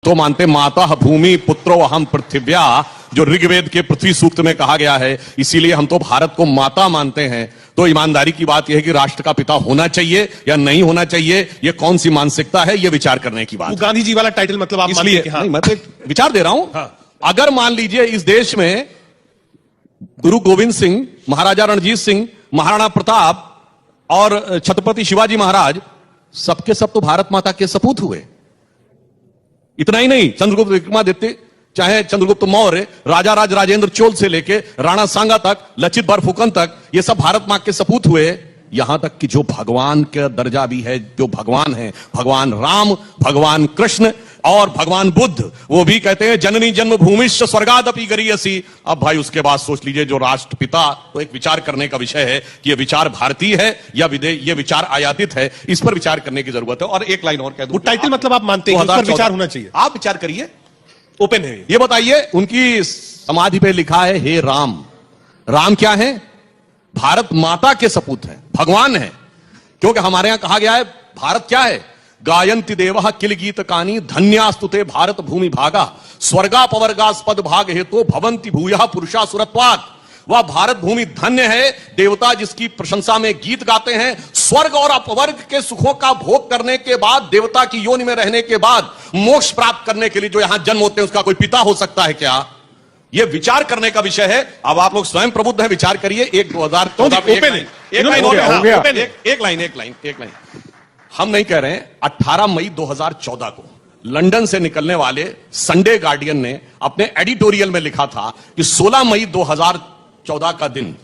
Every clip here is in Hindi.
तो मानते माता भूमि पुत्रो अहम पृथिव्या, जो ऋग्वेद के पृथ्वी सूक्त में कहा गया है, इसीलिए हम तो भारत को माता मानते हैं। तो ईमानदारी की बात यह है कि राष्ट्र का पिता होना चाहिए या नहीं होना चाहिए, यह कौन सी मानसिकता है, यह विचार करने की बात। गांधी जी वाला टाइटल मतलब आप इसलिए हाँ। नहीं, मैं तो एक विचार दे रहा हूं। हाँ। अगर मान लीजिए इस देश में गुरु गोविंद सिंह, महाराजा रणजीत सिंह, महाराणा प्रताप और छत्रपति शिवाजी महाराज सबके सब तो भारत माता के सपूत हुए। इतना ही नहीं, चंद्रगुप्त विक्रमादित्य, चाहे चंद्रगुप्त मौर्य, राजा राज राजेंद्र चोल से लेके राणा सांगा तक, लचित बरफुकन तक, ये सब भारत मां के सपूत हुए। यहां तक कि जो भगवान का दर्जा भी है, जो भगवान है, भगवान राम, भगवान कृष्ण और भगवान बुद्ध, वो भी कहते हैं जननी जन्मभूमिश्च स्वर्गादपि गरीयसी। अब भाई उसके बाद सोच लीजिए जो राष्ट्रपिता, तो एक विचार करने का विषय है कि ये विचार भारतीय है या विदेश, ये विचार आयातित है, इस पर विचार करने की जरूरत है। और एक लाइन और कह दूं, टाइटल मतलब आप मानते हैं, उस पर विचार होना चाहिए। आप विचार करिए, ओपन है ये बताइए, उनकी समाधि पे लिखा है हे राम। राम क्या है? भारत माता के सपूत हैं, भगवान है। क्योंकि हमारे यहां कहा गया है भारत क्या है? गायन्ति देवः किल गीत कानी धन्यास्तुते भारत भूमि भागा स्वर्गापवर्गास्पद भाग हेतु भवन्ति भूयः पुरुषा सुरत्वात्। वह भारत भूमि धन्य है, देवता जिसकी प्रशंसा में गीत गाते हैं। स्वर्ग और अपवर्ग के सुखों का भोग करने के बाद, देवता की योनि में रहने के बाद मोक्ष प्राप्त करने के लिए जो यहां जन्म होते हैं, उसका कोई पिता हो सकता है क्या? यह विचार करने का विषय है। अब आप लोग स्वयं प्रबुद्ध हैं, विचार करिए। एक 2014 एक लाइन हम नहीं कह रहे हैं। 18 मई 2014 को लंदन से निकलने वाले संडे गार्डियन ने अपने एडिटोरियल में लिखा था कि 16 मई 2014 का दिन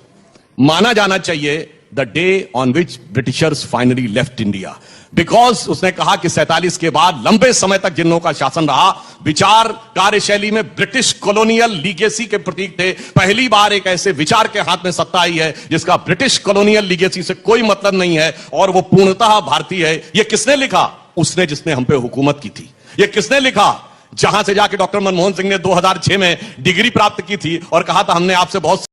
माना जाना चाहिए the day on which Britishers finally left India. Because उसने कहा कि 47 के बाद लंबे समय तक जिन लोगों का शासन रहा, विचार कार्यशैली में ब्रिटिश कॉलोनियल लीगेसी के प्रतीक थे। पहली बार एक ऐसे विचार के हाथ में सत्ता आई है जिसका ब्रिटिश कॉलोनियल लीगेसी से कोई मतलब नहीं है और वो पूर्णतः भारतीय है। ये किसने लिखा? उसने जिसने हम पे हुकूमत की थी। ये किसने लिखा? जहां से जाके डॉक्टर मनमोहन सिंह ने 2006 में डिग्री प्राप्त की थी और कहा था हमने आपसे बहुत